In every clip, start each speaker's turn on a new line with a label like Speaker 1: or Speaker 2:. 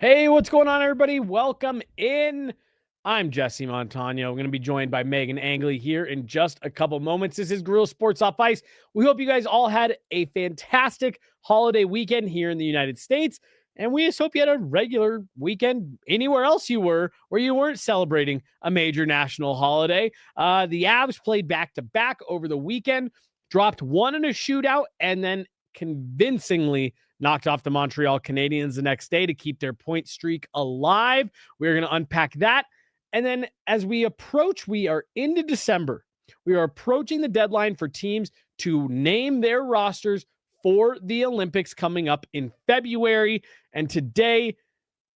Speaker 1: Hey, what's going on, everybody? Welcome in. I'm Jesse Montano. I'm going to be joined by Meghan Angley here in just a couple moments. This is Guerilla Sports Off Ice. We hope you guys all had a fantastic holiday weekend here in the United States. And we just hope you had a regular weekend anywhere else you were, where you weren't celebrating a major national holiday. The Avs played back-to-back over the weekend, dropped one in a shootout, and then convincingly knocked off the Montreal Canadiens the next day to keep their point streak alive. We're going to unpack that. And then as we approach, we are into December. We are approaching the deadline for teams to name their rosters for the Olympics coming up in February. And today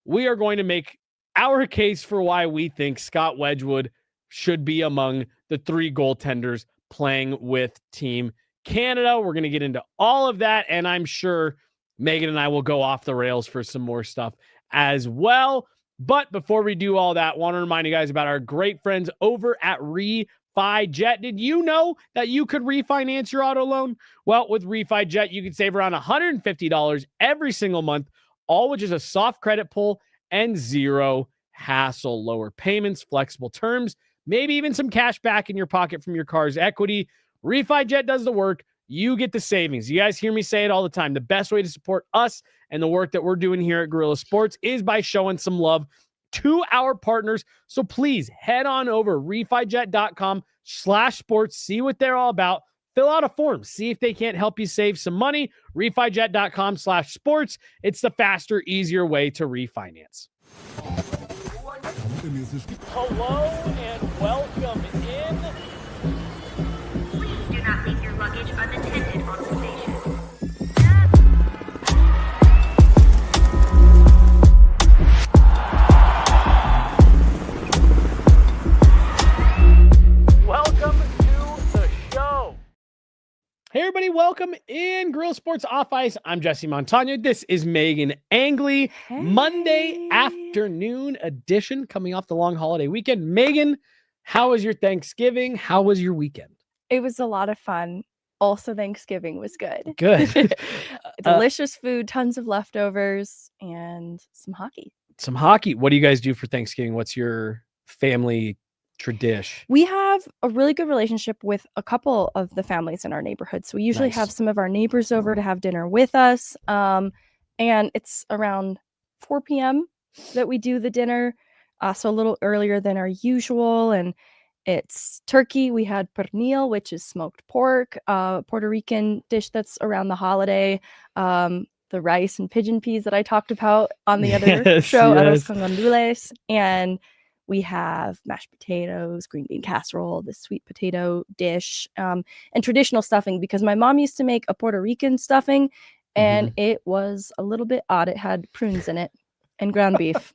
Speaker 1: we are going to make our case for why we think Scott Wedgewood should be among the three goaltenders playing with Team Canada. We're going to get into all of that, and I'm sure Meghan and I will go off the rails for some more stuff as well. But before we do all that, I want to remind you guys about our great friends over at RefiJet. Did you know that you could refinance your auto loan? Well, with RefiJet, you can save around $150 every single month, all which is a soft credit pull and zero hassle. Lower payments, flexible terms, maybe even some cash back in your pocket from your car's equity. RefiJet does the work. You get the savings. You guys hear me say it all the time. The best way to support us and the work that we're doing here at Guerilla Sports is by showing some love to our partners. So please head on over RefiJet.com/sports. See what they're all about. Fill out a form. See if they can't help you save some money. RefiJet.com/sports. It's the faster, easier way to refinance. Hello and welcome in.
Speaker 2: Please do not leave your luggage unattended on the station.
Speaker 1: Welcome to the show. Hey, everybody. Welcome in Guerilla Sports Off Ice. I'm Jesse Montano. This is Meghan Angley.
Speaker 3: Hey.
Speaker 1: Monday afternoon edition coming off the long holiday weekend. Meghan, how was your Thanksgiving? How was your weekend?
Speaker 3: It was a lot of fun. Also, Thanksgiving was good.
Speaker 1: Good.
Speaker 3: Delicious food, tons of leftovers, and some hockey.
Speaker 1: Some hockey. What do you guys do for Thanksgiving? What's your family tradition?
Speaker 3: We have a really good relationship with a couple of the families in our neighborhood. So we usually
Speaker 1: Nice.
Speaker 3: have some of our neighbors over to have dinner with us. And it's around 4 p.m. that we do the dinner. So a little earlier than our usual. And it's turkey. We had pernil, which is smoked pork, Puerto Rican dish that's around the holiday. The rice and pigeon peas that I talked about on the other show, arroz con gandules. And we have mashed potatoes, green bean casserole, the sweet potato dish, and traditional stuffing, because my mom used to make a Puerto Rican stuffing, and it was a little bit odd. It had prunes in it and ground beef.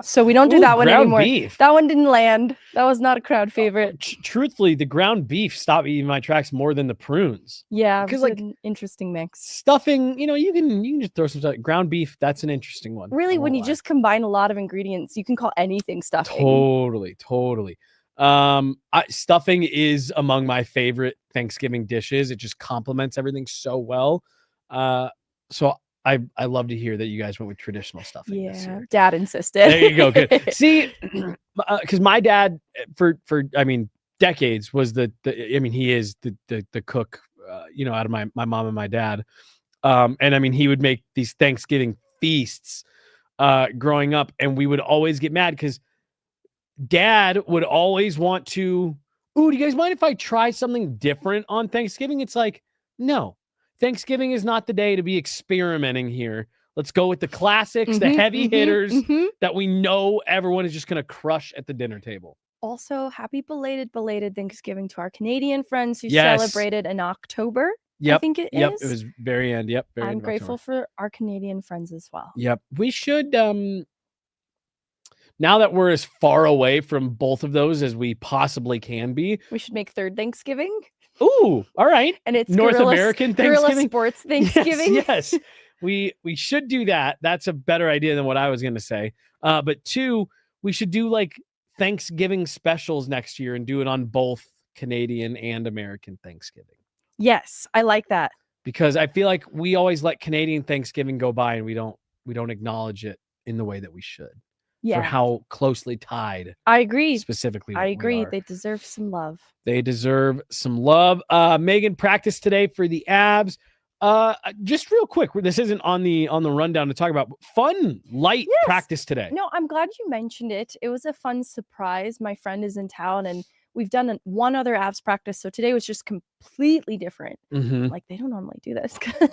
Speaker 3: So we don't do that one anymore.
Speaker 1: Beef.
Speaker 3: That one didn't land. That was not a crowd favorite.
Speaker 1: Truthfully, the ground beef stopped me in my tracks more than the prunes.
Speaker 3: Yeah,
Speaker 1: because
Speaker 3: it was an interesting mix.
Speaker 1: Stuffing, you can just throw some stuff. Ground beef, that's an interesting one.
Speaker 3: Really, when you just combine a lot of ingredients, you can call anything stuffing.
Speaker 1: Totally. Stuffing is among my favorite Thanksgiving dishes. It just complements everything so well. So I love to hear that you guys went with traditional stuffing this year.
Speaker 3: Dad insisted.
Speaker 1: There you go. Good. See, because my dad for decades was he is the cook, out of my mom and my dad. And he would make these Thanksgiving feasts growing up, and we would always get mad because Dad would always want to, do you guys mind if I try something different on Thanksgiving? It's like, no. Thanksgiving is not the day to be experimenting here. Let's go with the classics, the heavy hitters that we know everyone is just going to crush at the dinner table.
Speaker 3: Also, happy belated Thanksgiving to our Canadian friends who celebrated in October.
Speaker 1: Yep.
Speaker 3: I think it is.
Speaker 1: Yep. It was very end. Yep.
Speaker 3: I'm grateful for our Canadian friends as well.
Speaker 1: Yep. We should, now that we're as far away from both of those as we possibly can be,
Speaker 3: we should make third Thanksgiving.
Speaker 1: Ooh, all right.
Speaker 3: And it's
Speaker 1: North American Thanksgiving.
Speaker 3: Guerilla Sports Thanksgiving.
Speaker 1: Yes. We should do that. That's a better idea than what I was going to say. But two, we should do like Thanksgiving specials next year and do it on both Canadian and American Thanksgiving.
Speaker 3: Yes, I like that.
Speaker 1: Because I feel like we always let Canadian Thanksgiving go by and we don't acknowledge it in the way that we should for
Speaker 3: Yeah,
Speaker 1: how closely tied
Speaker 3: I agree.
Speaker 1: specifically
Speaker 3: I
Speaker 1: we
Speaker 3: agree.
Speaker 1: are.
Speaker 3: They deserve some love.
Speaker 1: They deserve some love. Megan practiced today for the Avs. Just real quick, this isn't on the rundown to talk about, but fun, light
Speaker 3: Yes.
Speaker 1: practice today.
Speaker 3: No, I'm glad you mentioned it. It was a fun surprise. My friend is in town, and we've done one other Avs practice, so today was just completely different.
Speaker 1: Mhm.
Speaker 3: Like, they don't normally do this because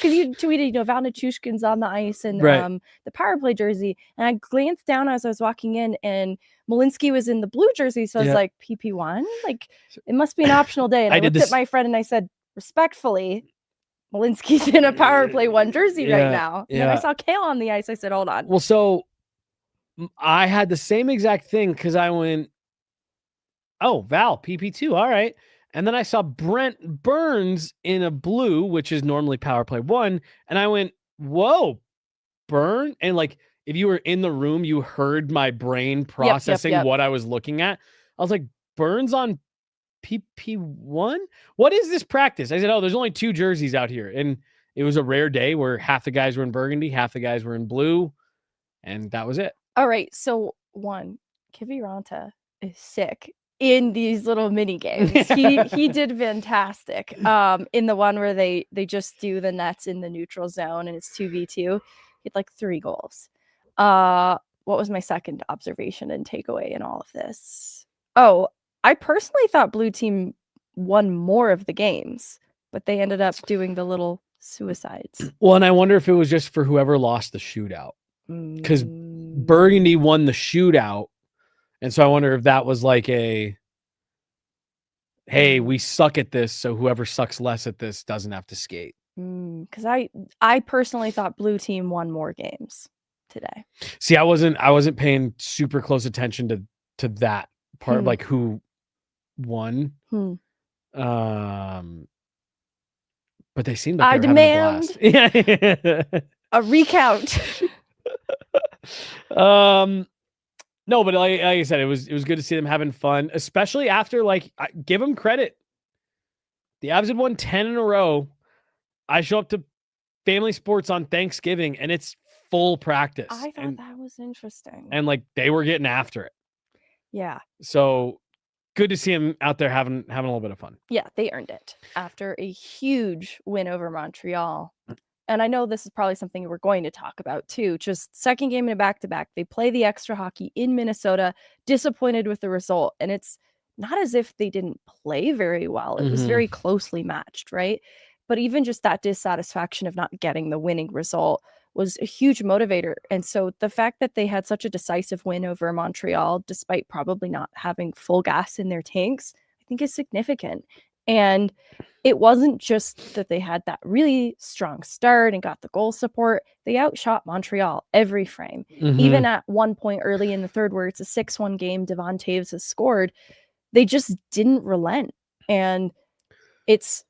Speaker 3: you tweeted, Valnichushkin's on the ice and
Speaker 1: Right.
Speaker 3: the power play jersey, and I glanced down as I was walking in, and Malinsky was in the blue jersey, so I was
Speaker 1: Yeah.
Speaker 3: like, PP1, like it must be an optional day. And I
Speaker 1: I did
Speaker 3: looked at
Speaker 1: this-
Speaker 3: my friend and I said, respectfully, Malinsky's in a power play 1 jersey right now. And then I saw Cale on the ice. I said, hold on.
Speaker 1: Well, so I had the same exact thing because I went, oh, Val, PP2, all right. And then I saw Brent Burns in a blue, which is normally power play 1. And I went, whoa, Burn. And like, if you were in the room, you heard my brain processing
Speaker 3: yep.
Speaker 1: what I was looking at. I was like, Burns on PP1? What is this practice? I said, oh, there's only 2 jerseys out here. And it was a rare day where half the guys were in burgundy, half the guys were in blue. And that was it.
Speaker 3: All right. So, one, Kiviranta is sick in these little mini games. He did fantastic. In the one where they just do the nets in the neutral zone and it's 2v2, he had like 3 goals. What was my second observation and takeaway in all of this? Oh, I personally thought blue team won more of the games, but they ended up doing the little suicides.
Speaker 1: Well, and I wonder if it was just for whoever lost the shootout, because Burgundy won the shootout. And so I wonder if that was like a, hey, we suck at this, so whoever sucks less at this doesn't have to skate.
Speaker 3: Because I personally thought blue team won more games today.
Speaker 1: See, I wasn't paying super close attention to that part, like who won. But they seemed like
Speaker 3: I
Speaker 1: they were having
Speaker 3: demand
Speaker 1: a blast.
Speaker 3: a recount.
Speaker 1: No, but like I said, it was good to see them having fun, especially after, like, give them credit. The Avs had won 10 in a row. I show up to family sports on Thanksgiving and it's full practice.
Speaker 3: I thought that was interesting.
Speaker 1: And like they were getting after it.
Speaker 3: Yeah.
Speaker 1: So good to see them out there having a little bit of fun.
Speaker 3: Yeah, they earned it after a huge win over Montreal. And I know this is probably something we're going to talk about too. Just second game in a back-to-back. They play the extra hockey in Minnesota, disappointed with the result. And it's not as if they didn't play very well. It was very closely matched, right? But even just that dissatisfaction of not getting the winning result was a huge motivator. And so the fact that they had such a decisive win over Montreal, despite probably not having full gas in their tanks, I think is significant. And it wasn't just that they had that really strong start and got the goal support. They outshot Montreal every frame. Even at one point early in the third where it's a 6-1 game, Devon Toews has scored, they just didn't relent. And it's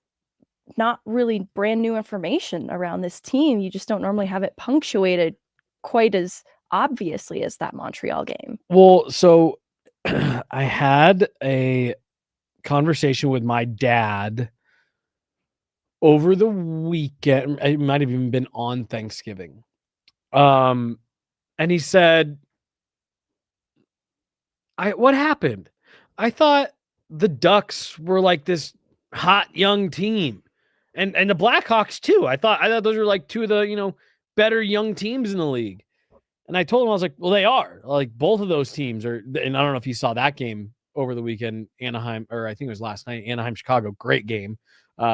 Speaker 3: not really brand new information around this team. You just don't normally have it punctuated quite as obviously as that Montreal game.
Speaker 1: Well, so I had a conversation with my dad over the weekend. It might have even been on Thanksgiving. And he said, what happened? I thought the Ducks were like this hot young team. And the Blackhawks too. I thought those were like 2 of the, better young teams in the league. And I told him, I was like, well, they are. Like both of those teams are, and I don't know if you saw that game over the weekend, Anaheim, or I think it was last night, Anaheim, Chicago, great game.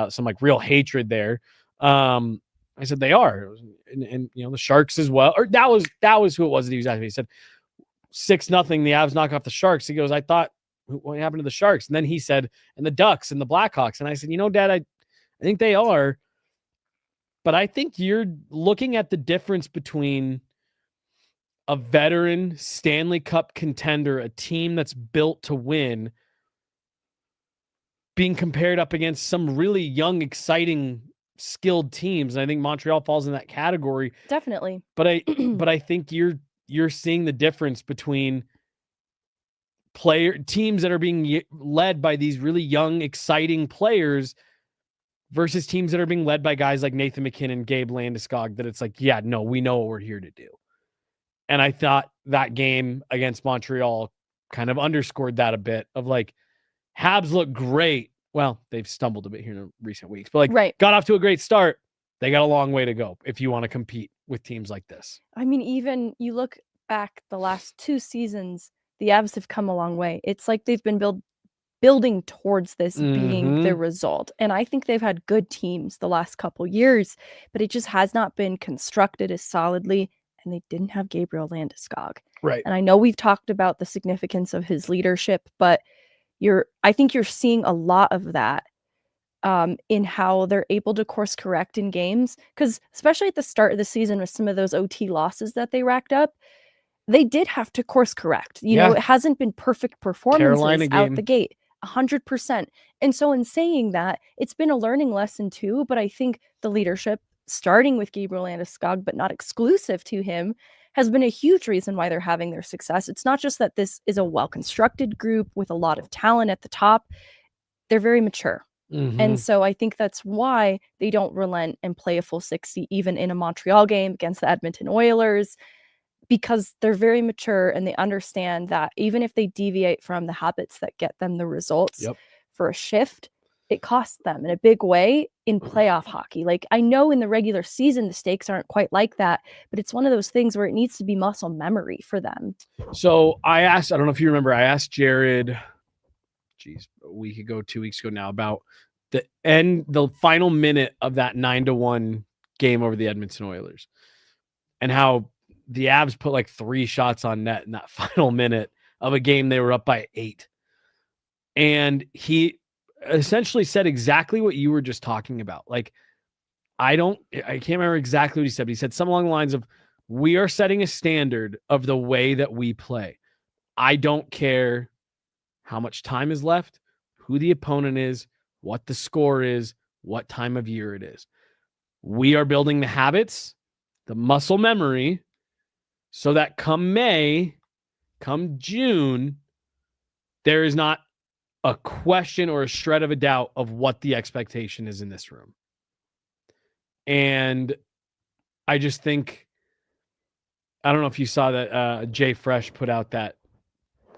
Speaker 1: Some like real hatred there. I said they are, and the Sharks as well. Or that was who it was that he was asking. He said 6-0, the Avs knock off the Sharks. He goes, I thought, what happened to the Sharks? And then he said, and the Ducks and the Blackhawks. And I said, Dad, I think they are, but I think you're looking at the difference between a veteran Stanley Cup contender, a team that's built to win, being compared up against some really young, exciting, skilled teams. And I think Montreal falls in that category.
Speaker 3: Definitely.
Speaker 1: But I think you're seeing the difference between teams that are being led by these really young, exciting players versus teams that are being led by guys like Nathan McKinnon, Gabe Landeskog, that it's like, yeah, no, we know what we're here to do. And I thought that game against Montreal kind of underscored that a bit of like, Habs look great. Well, they've stumbled a bit here in recent weeks, but like got off to a great start. They got a long way to go if you want to compete with teams like this.
Speaker 3: I mean, even you look back the last 2 seasons, the Avs have come a long way. It's like they've been building towards this being the result. And I think they've had good teams the last couple years, but it just has not been constructed as solidly, and they didn't have Gabriel Landeskog.
Speaker 1: Right.
Speaker 3: And I know we've talked about the significance of his leadership, but I think you're seeing a lot of that in how they're able to course correct in games. Because especially at the start of the season with some of those OT losses that they racked up, they did have to course correct. You know, it hasn't been perfect performances out the gate, 100%. And so in saying that, it's been a learning lesson too, but I think the leadership, starting with Gabriel Landeskog, but not exclusive to him, has been a huge reason why they're having their success. It's not just that this is a well-constructed group with a lot of talent at the top. They're very mature. And so I think that's why they don't relent and play a full 60, even in a Montreal game against the Edmonton Oilers, because they're very mature and they understand that even if they deviate from the habits that get them the results for a shift, it costs them in a big way in playoff hockey. Like, I know in the regular season, the stakes aren't quite like that, but it's one of those things where it needs to be muscle memory for them.
Speaker 1: So I don't know if you remember, I asked Jared, a week ago, 2 weeks ago now, about the final minute of that 9-1 game over the Edmonton Oilers and how the Avs put like 3 shots on net in that final minute of a game they were up by 8. And he essentially said exactly what you were just talking about. Like, I can't remember exactly what he said, but he said something along the lines of, we are setting a standard of the way that we play. I don't care how much time is left, who the opponent is, what the score is, what time of year it is. We are building the habits, the muscle memory, so that come May, come June, there is not a question or a shred of a doubt of what the expectation is in this room. And I just think, I don't know if you saw that Jay Fresh put out that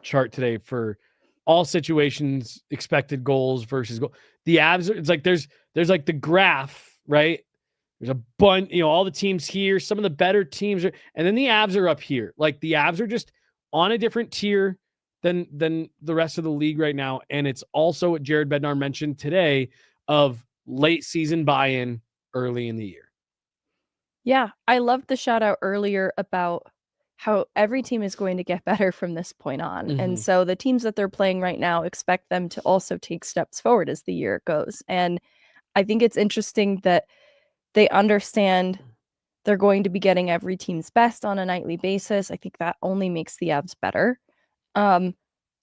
Speaker 1: chart today for all situations, expected goals versus goal. The Avs, it's like there's like the graph, right? There's a bunch, all the teams here, some of the better teams are, and then the Avs are up here. Like, the Avs are just on a different tier than the rest of the league right now. And it's also what Jared Bednar mentioned today of late season buy-in early in the year.
Speaker 3: Yeah, I loved the shout out earlier about how every team is going to get better from this point on. And so the teams that they're playing right now, expect them to also take steps forward as the year goes. And I think it's interesting that they understand they're going to be getting every team's best on a nightly basis. I think that only makes the Avs better.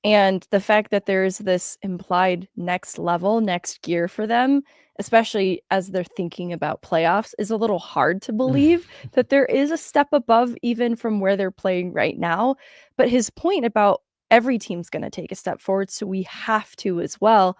Speaker 3: And the fact that there's this implied next level, next gear for them, especially as they're thinking about playoffs, is a little hard to believe that there is a step above even from where they're playing right now. But his point about every team's going to take a step forward, so we have to as well,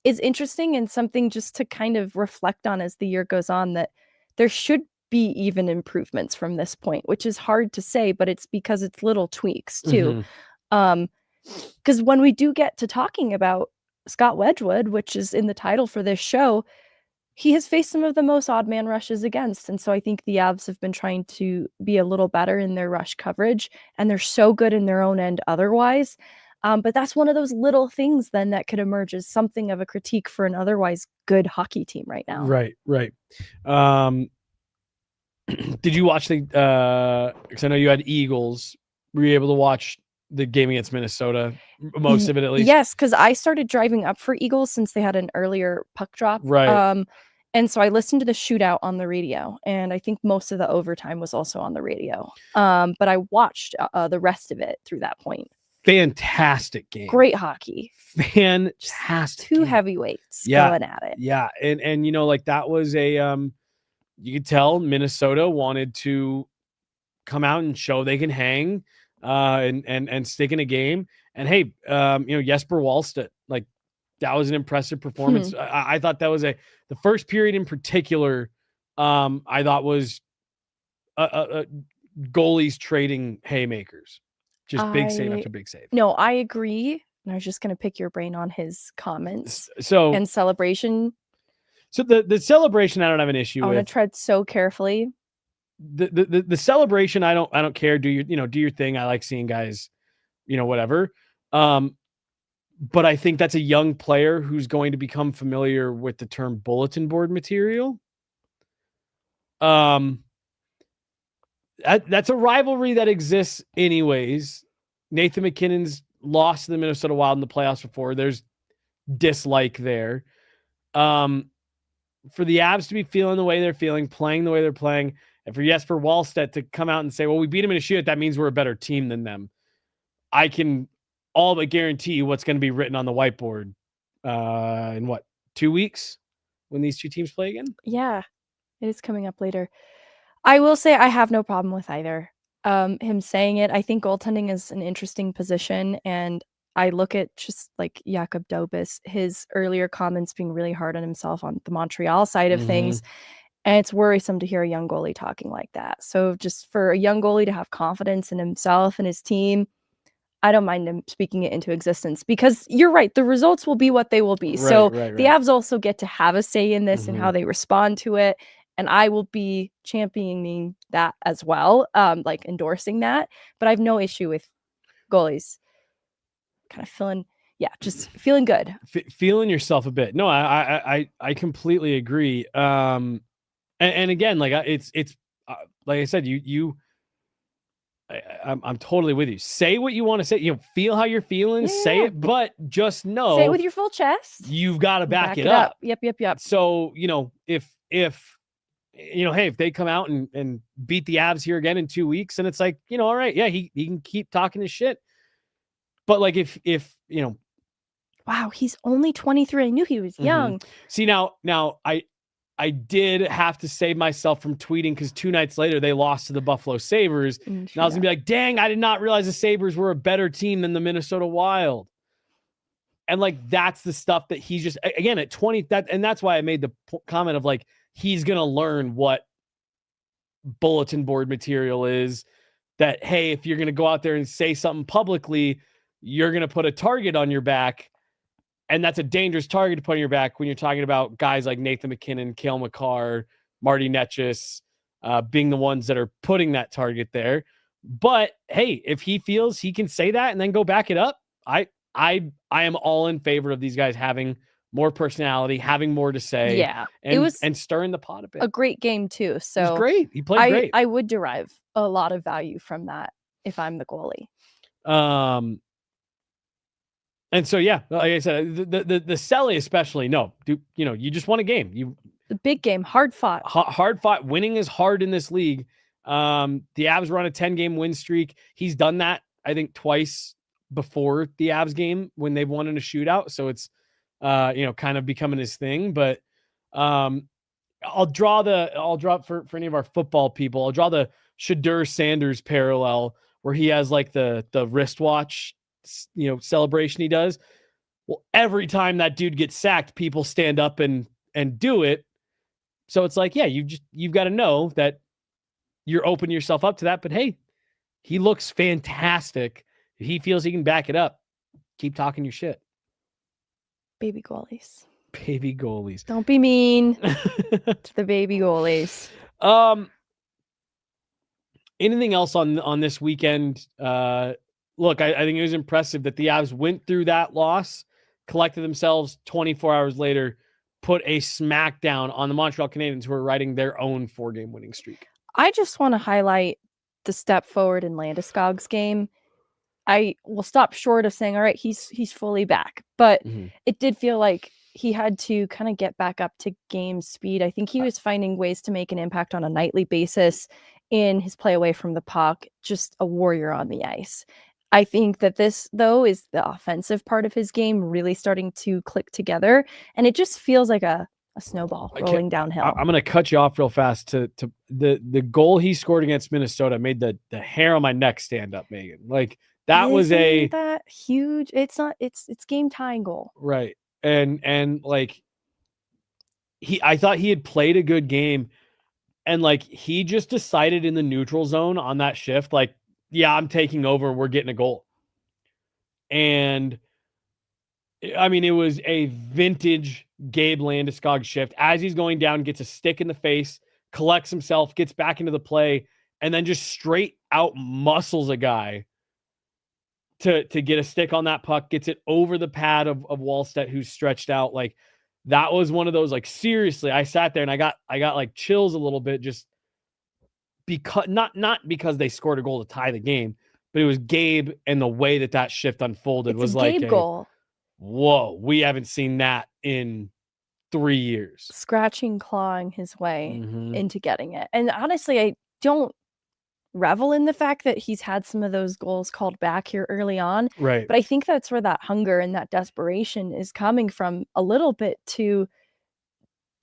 Speaker 3: is interesting and something just to kind of reflect on as the year goes on, that there should be even improvements from this point, which is hard to say, but it's because it's little tweaks too. Because when we do get to talking about Scott Wedgewood, which is in the title for this show, he has faced some of the most odd man rushes against. And so I think the Avs have been trying to be a little better in their rush coverage, and they're so good in their own end otherwise. But that's one of those little things then that could emerge as something of a critique for an otherwise good hockey team right now.
Speaker 1: Right. Did you watch because I know you had Eagles. Were you able to watch the game against Minnesota, most of it at least?
Speaker 3: Yes, because I started driving up for Eagles since they had an earlier puck drop.
Speaker 1: Right.
Speaker 3: And so I listened to the shootout on the radio, and I think most of the overtime was also on the radio. But I watched the rest of it through that point.
Speaker 1: Fantastic game.
Speaker 3: Great hockey.
Speaker 1: Fantastic.
Speaker 3: Two heavyweights going at it.
Speaker 1: Yeah. And like that was you could tell Minnesota wanted to come out and show they can hang and stick in a game. And hey, Jesper Wallstedt, like, that was an impressive performance. I thought that was the first period in particular, I thought was goalies trading haymakers. Just big save after big save.
Speaker 3: No, I agree. And I was just going to pick your brain on his comments
Speaker 1: So
Speaker 3: and celebration.
Speaker 1: So the celebration I don't have an issue
Speaker 3: I want
Speaker 1: with.
Speaker 3: to tread so carefully.
Speaker 1: The celebration I don't care. Do your thing. I like seeing guys, whatever. But I think that's a young player who's going to become familiar with the term bulletin board material. That's a rivalry that exists anyways. Nathan MacKinnon's lost to the Minnesota Wild in the playoffs before. There's dislike there. For the Avs to be feeling the way they're feeling, playing the way they're playing, and for Jesper Wallstedt to come out and say, well, we beat him in a shootout, that means we're a better team than them. I can all but guarantee you what's going to be written on the whiteboard in 2 weeks when these two teams play again?
Speaker 3: Yeah, it is coming up later. I will say I have no problem with either. Him saying it, I think goaltending is an interesting position, and I look at just like Jakob Dobis, his earlier comments being really hard on himself on the Montreal side of things. And it's worrisome to hear a young goalie talking like that. So just for a young goalie to have confidence in himself and his team, I don't mind him speaking it into existence, because you're right. The results will be what they will be.
Speaker 1: Right.
Speaker 3: The Avs also get to have a say in this and how they respond to it. And I will be championing that as well, like endorsing that. But I have no issue with goalies kind of just feeling good.
Speaker 1: Feeling yourself a bit. No, I completely agree. And again, like it's like I said, I'm totally with you. Say what you want to say. Feel how you're feeling. Say it, but just know.
Speaker 3: Say it with your full chest.
Speaker 1: You've got to back it up.
Speaker 3: Yep.
Speaker 1: So if they come out and beat the Avs here again in 2 weeks, and it's like, all right, yeah, he can keep talking his shit. But like if
Speaker 3: wow, he's only 23. I knew he was young.
Speaker 1: See, now I did have to save myself from tweeting, because 2 nights later they lost to the Buffalo Sabres. And I was gonna be like, dang, I did not realize the Sabres were a better team than the Minnesota Wild. And like, that's the stuff that he's just, again, at 20, that's why I made the comment of like, he's gonna learn what bulletin board material is. That, hey, if you're gonna go out there and say something publicly, you're gonna put a target on your back. And that's a dangerous target to put on your back when you're talking about guys like Nathan MacKinnon, Cale Makar, Marty Netchus, being the ones that are putting that target there. But hey, if he feels he can say that and then go back it up, I am all in favor of these guys having more personality, having more to say.
Speaker 3: Yeah,
Speaker 1: and stirring the pot a bit.
Speaker 3: A great game too. So
Speaker 1: it was great. He played great.
Speaker 3: I would derive a lot of value from that if I'm the goalie.
Speaker 1: And so, yeah, like I said, the Selly especially, you just won a game.
Speaker 3: The big game, hard fought.
Speaker 1: Hard fought. Winning is hard in this league. The Avs were on a 10-game win streak. He's done that, I think, twice before the Avs game when they've won in a shootout. So it's, kind of becoming his thing. But I'll draw for any of our football people, I'll draw the Shedeur Sanders parallel where he has like the wristwatch celebration he does. Well, every time that dude gets sacked, people stand up and do it. So it's like, yeah, you've got to know that you're opening yourself up to that. But hey, he looks fantastic. If he feels he can back it up, keep talking your shit.
Speaker 3: Baby goalies.
Speaker 1: Don't
Speaker 3: be mean to the baby goalies.
Speaker 1: Anything else on this weekend? Look, I think it was impressive that the Avs went through that loss, collected themselves 24 hours later, put a smackdown on the Montreal Canadiens, who are riding their own 4-game winning streak.
Speaker 3: I just want to highlight the step forward in Landeskog's game. I will stop short of saying, all right, he's fully back. But it did feel like he had to kind of get back up to game speed. I think he was finding ways to make an impact on a nightly basis in his play away from the puck, just a warrior on the ice. I think that this, though, is the offensive part of his game really starting to click together. And it just feels like a snowball rolling downhill.
Speaker 1: I'm going to cut you off real fast. To the goal he scored against Minnesota made the hair on my neck stand up, Megan. Like, that was
Speaker 3: that huge. It's game tying goal.
Speaker 1: Right. And like, I thought he had played a good game, And like, he just decided in the neutral zone on that shift, like, yeah, I'm taking over. We're getting a goal. And I mean, it was a vintage Gabe Landeskog shift. As he's going down, gets a stick in the face, collects himself, gets back into the play, and then just straight out muscles a guy to get a stick on that puck, gets it over the pad of Wallstedt, who's stretched out. Like, that was one of those, like, seriously, I sat there and I got like chills a little bit, just because not because they scored a goal to tie the game, but it was Gabe, and the way that shift unfolded was like
Speaker 3: Gabe goal.
Speaker 1: Whoa, we haven't seen that in 3 years.
Speaker 3: Scratching, clawing his way into getting it. And honestly, I don't revel in the fact that he's had some of those goals called back here early on.
Speaker 1: Right.
Speaker 3: But I think that's where that hunger and that desperation is coming from a little bit, to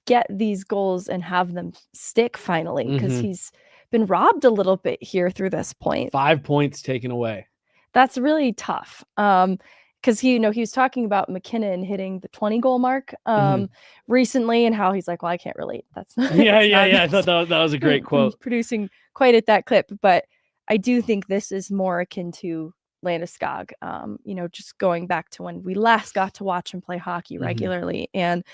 Speaker 3: get these goals and have them stick finally, because he's been robbed a little bit here through this point.
Speaker 1: 5 points taken away.
Speaker 3: That's really tough. Because he was talking about McKinnon hitting the 20-goal mark recently, and how he's like, well, I can't relate. That's not.
Speaker 1: I thought that was a great quote.
Speaker 3: Producing quite at that clip, but I do think this is more akin to Landeskog. Just going back to when we last got to watch him play hockey regularly, and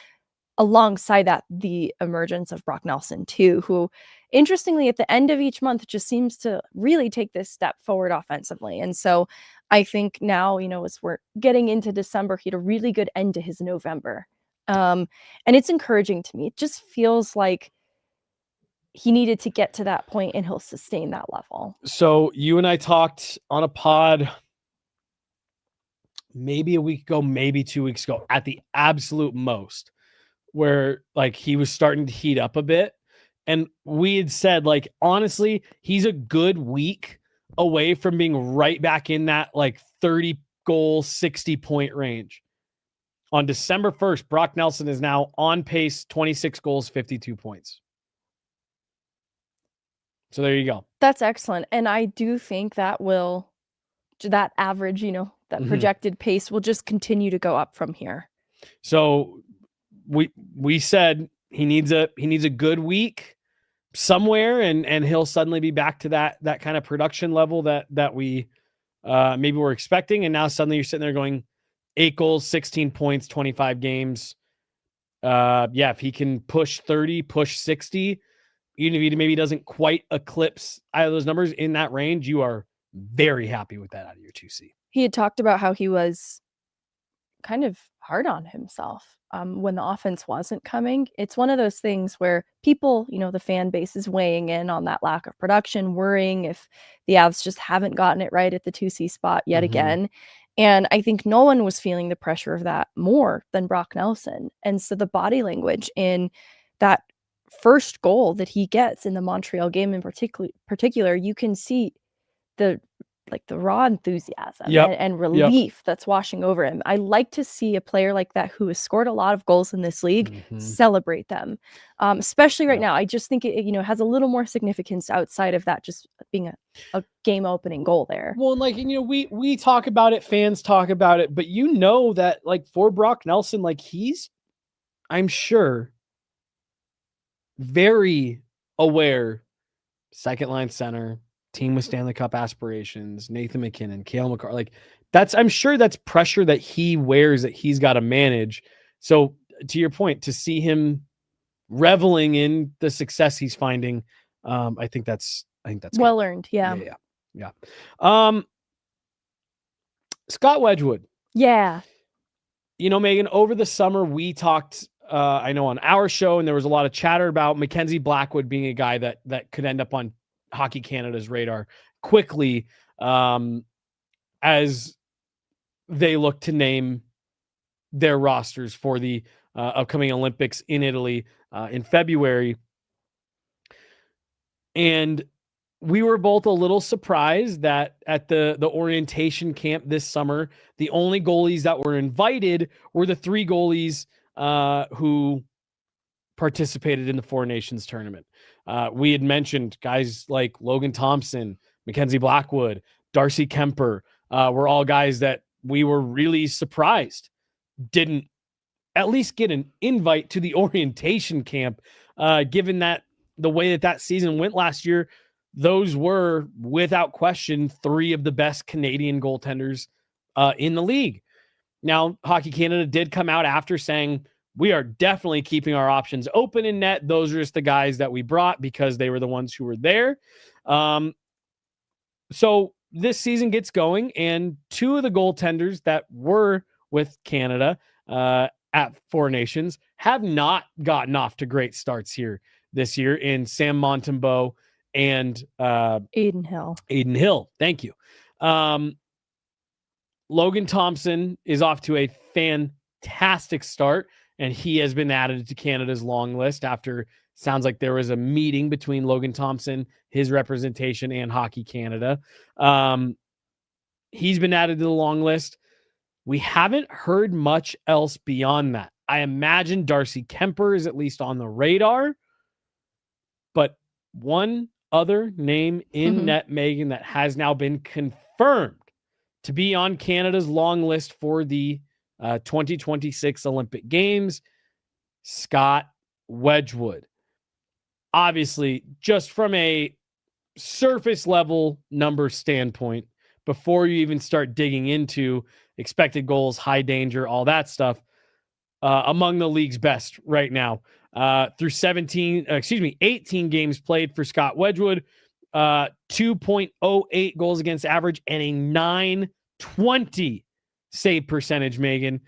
Speaker 3: alongside that, the emergence of Brock Nelson too, who, interestingly, at the end of each month just seems to really take this step forward offensively. And so I think now, as we're getting into December, he had a really good end to his November. And it's encouraging to me. It just feels like he needed to get to that point, and he'll sustain that level.
Speaker 1: So you and I talked on a pod maybe a week ago, maybe 2 weeks ago, at the absolute most, where like he was starting to heat up a bit. And we had said, like, honestly, he's a good week away from being right back in that like 30 goal, 60 point range. On December 1st, Brock Nelson is now on pace, 26 goals, 52 points. So there you go.
Speaker 3: That's excellent. And I do think that average, that projected pace will just continue to go up from here.
Speaker 1: So we said he needs a good week somewhere, and he'll suddenly be back to that kind of production level that we maybe were expecting. And now suddenly you're sitting there going 8 goals, 16 points, 25 games. If he can push 30, push 60, even if he maybe doesn't quite eclipse either of those numbers in that range, you are very happy with that out of your 2C.
Speaker 3: He had talked about how he was kind of hard on himself when the offense wasn't coming. It's one of those things where people, the fan base is weighing in on that lack of production, worrying if the Avs just haven't gotten it right at the 2C spot yet again. And I think no one was feeling the pressure of that more than Brock Nelson. And so the body language in that first goal that he gets in the Montreal game in particular, you can see the raw enthusiasm and relief that's washing over him. I like to see a player like that, who has scored a lot of goals in this league, celebrate them, especially right now. I just think it has a little more significance outside of that just being a game opening goal there.
Speaker 1: Well, like, we talk about it, fans talk about it, but that, like, for Brock Nelson, like, he's, I'm sure, very aware, second line center, team with Stanley Cup aspirations, Nathan McKinnon, Cale, Makar, like, I'm sure that's pressure that he wears, that he's got to manage. So to your point, to see him reveling in the success he's finding, I think that's
Speaker 3: well earned. Yeah.
Speaker 1: Scott Wedgewood.
Speaker 3: Yeah.
Speaker 1: Megan, over the summer, we talked, I know, on our show, and there was a lot of chatter about Mackenzie Blackwood being a guy that could end up on Hockey Canada's radar quickly, as they look to name their rosters for the upcoming Olympics in Italy in February. And we were both a little surprised that at the orientation camp this summer, the only goalies that were invited were the 3 goalies who participated in the Four Nations tournament. We had mentioned guys like Logan Thompson, Mackenzie Blackwood, Darcy Kemper, were all guys that we were really surprised didn't at least get an invite to the orientation camp, given that the way that season went last year, those were without question 3 of the best Canadian goaltenders in the league. Now, Hockey Canada did come out after saying, we are definitely keeping our options open in net. Those are just the guys that we brought because they were the ones who were there. So this season gets going, and 2 of the goaltenders that were with Canada at Four Nations have not gotten off to great starts here this year in Sam Montembeault and
Speaker 3: Aiden Hill.
Speaker 1: Aiden Hill. Thank you. Logan Thompson is off to a fantastic start, and he has been added to Canada's long list after sounds like there was a meeting between Logan Thompson, his representation, and Hockey Canada. He's been added to the long list. We haven't heard much else beyond that. I imagine Darcy Kemper is at least on the radar, but one other name in net, Megan, that has now been confirmed to be on Canada's long list for the 2026 Olympic Games, Scott Wedgewood. Obviously, just from a surface level number standpoint, before you even start digging into expected goals, high danger, all that stuff, among the league's best right now. Through 18 games played for Scott Wedgewood, 2.08 goals against average and a 920 save percentage, Megan.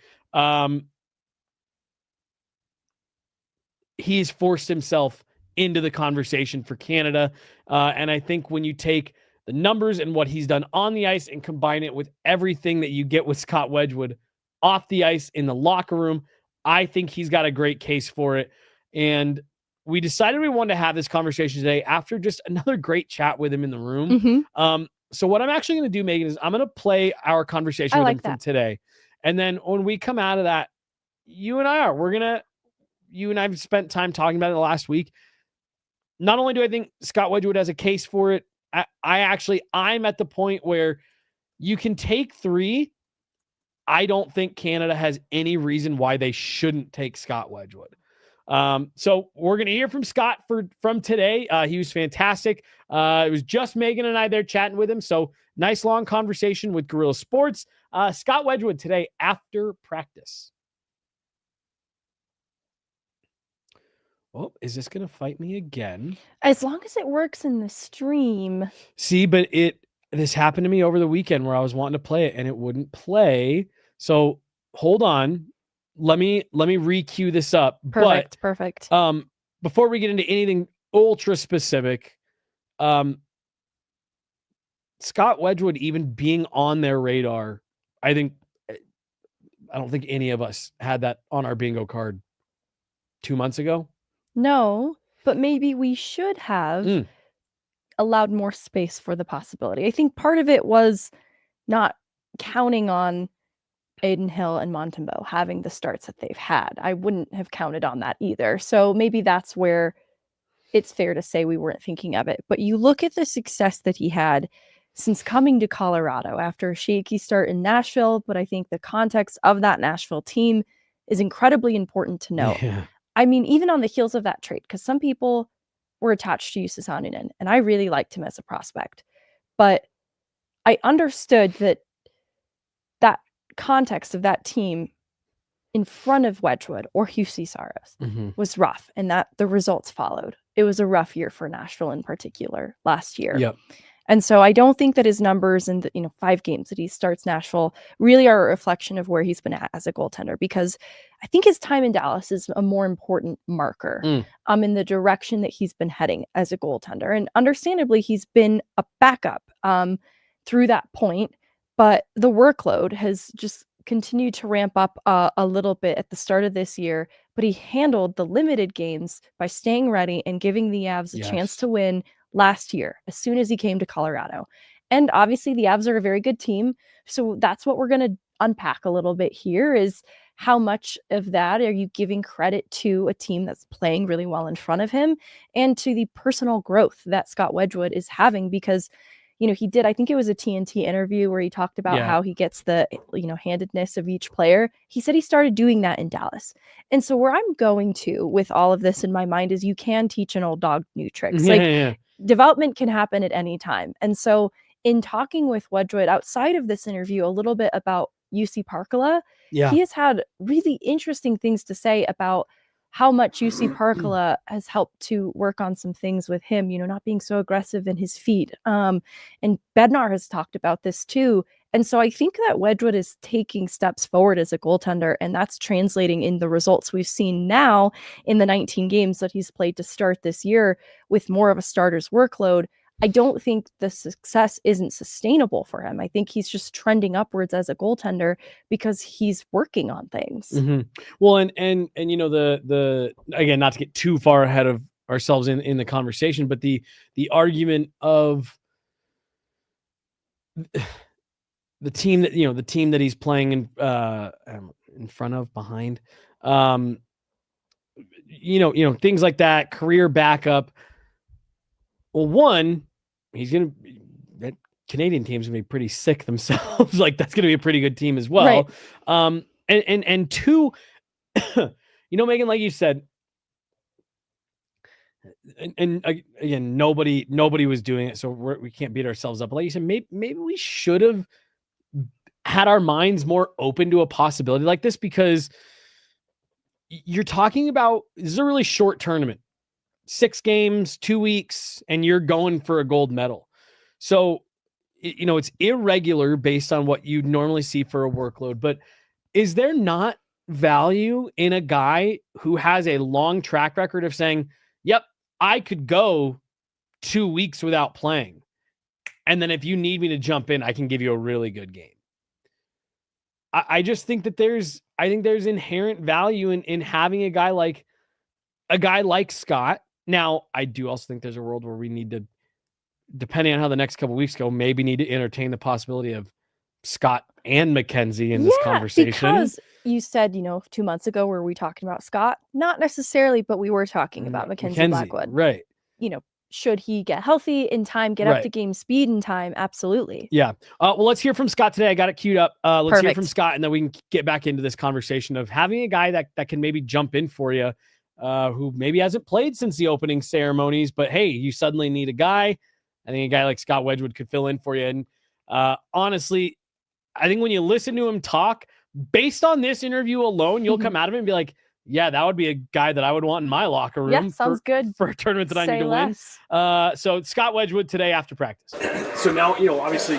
Speaker 1: He's forced himself into the conversation for Canada. And I think when you take the numbers and what he's done on the ice and combine it with everything that you get with Scott Wedgewood off the ice in the locker room, I think he's got a great case for it. And we decided we wanted to have this conversation today after just another great chat with him in the room. So what I'm actually going to do, Megan, is I'm going to play our conversation with him from today. And then when we come out of that, you and I've spent time talking about it the last week. Not only do I think Scott Wedgewood has a case for it, I'm at the point where you can take 3. I don't think Canada has any reason why they shouldn't take Scott Wedgewood. So we're going to hear from Scott from today. He was fantastic. It was just Megan and I there chatting with him. So nice long conversation with Guerilla Sports. Scott Wedgewood today after practice. Oh, is this going to fight me again?
Speaker 3: As long as it works in the stream.
Speaker 1: See, but this happened to me over the weekend where I was wanting to play it and it wouldn't play. So hold on. Let me re-queue this up.
Speaker 3: Perfect.
Speaker 1: Before we get into anything ultra specific, Scott Wedgewood even being on their radar, I don't think any of us had that on our bingo card 2 months ago.
Speaker 3: No, but maybe we should have allowed more space for the possibility. I think part of it was not counting on Aiden Hill and Montembeault having the starts that they've had. I wouldn't have counted on that either. So maybe that's where it's fair to say we weren't thinking of it. But you look at the success that he had since coming to Colorado after a shaky start in Nashville, but I think the context of that Nashville team is incredibly important to know.
Speaker 1: Yeah.
Speaker 3: I mean, even on the heels of that trade, because some people were attached to Jussi Saarinen, and I really liked him as a prospect. But I understood that context of that team in front of Wedgewood or Jussi Saros was rough, and that the results followed. It was a rough year for Nashville in particular last year.
Speaker 1: Yep.
Speaker 3: And so I don't think that his numbers in the 5 games that he starts Nashville really are a reflection of where he's been at as a goaltender, because I think his time in Dallas is a more important marker in the direction that he's been heading as a goaltender. And understandably, he's been a backup through that point, but the workload has just continued to ramp up a little bit at the start of this year, but he handled the limited games by staying ready and giving the Avs a chance to win last year as soon as he came to Colorado. And obviously the Avs are a very good team. So that's what we're going to unpack a little bit here, is how much of that are you giving credit to a team that's playing really well in front of him and to the personal growth that Scott Wedgewood is having, because he did, I think it was a TNT interview where he talked about how he gets the, handedness of each player. He said he started doing that in Dallas. And so where I'm going to with all of this in my mind is you can teach an old dog new tricks. Development can happen at any time. And so in talking with Wedgewood outside of this interview a little bit about UC Parkala, he has had really interesting things to say about how much UC Parkala has helped to work on some things with him, not being so aggressive in his feet. And Bednar has talked about this too. And so I think that Wedgewood is taking steps forward as a goaltender, and that's translating in the results we've seen now in the 19 games that he's played to start this year with more of a starter's workload. I don't think the success isn't sustainable for him. I think he's just trending upwards as a goaltender because he's working on things.
Speaker 1: Well, and the again, not to get too far ahead of ourselves in the conversation, but the argument of the team that he's playing in front of, behind, things like that, career backup. Well, one, that Canadian team's gonna be pretty sick themselves. Like, that's gonna be a pretty good team as well. Right. And two, Megan, like you said, and again, nobody was doing it, so we can't beat ourselves up. But like you said, maybe we should have had our minds more open to a possibility like this, because you're talking about, this is a really short tournament. 6 games, 2 weeks, and you're going for a gold medal. So, it's irregular based on what you normally see for a workload. But is there not value in a guy who has a long track record of saying, yep, I could go 2 weeks without playing, and then if you need me to jump in, I can give you a really good game? I just think that there's inherent value in having a guy like Scott. Now, I do also think there's a world where we need to, depending on how the next couple of weeks go, maybe need to entertain the possibility of Scott and Mackenzie in this conversation.
Speaker 3: Because you said, 2 months ago, were we talking about Scott? Not necessarily, but we were talking about Mackenzie Blackwood.
Speaker 1: Right.
Speaker 3: Should he get healthy in time, get up to game speed in time? Absolutely.
Speaker 1: Yeah. Well, let's hear from Scott today. I got it queued up. Let's hear from Scott, and then we can get back into this conversation of having a guy that can maybe jump in for you, who maybe hasn't played since the opening ceremonies, but hey, you suddenly need a guy. I think a guy like Scott Wedgewood could fill in for you. And honestly, I think when you listen to him talk, based on this interview alone, you'll come out of it and be like, yeah, that would be a guy that I would want in my locker room.
Speaker 3: Yeah, sounds good.
Speaker 1: For a tournament that I need to win. So Scott Wedgewood today after practice. So now, obviously,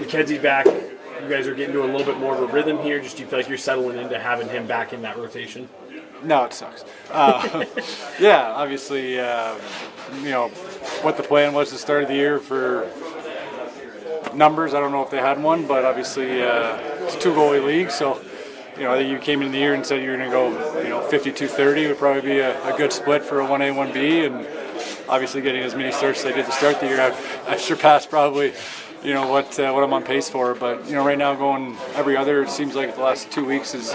Speaker 1: Mackenzie's back. You guys are getting to a little bit more of a rhythm here. Just, do you feel like you're settling into having him back in that rotation?
Speaker 4: No, it sucks. Yeah, obviously, what the plan was to start of the year for numbers, I don't know if they had one, but obviously it's a 2-goalie league, so I think you came into the year and said you're going to go 52-30 would probably be a good split for a 1A, 1B, and obviously getting as many starts as they did to start the year, I've surpassed probably what I'm on pace for. But right now going every other, it seems like the last 2 weeks has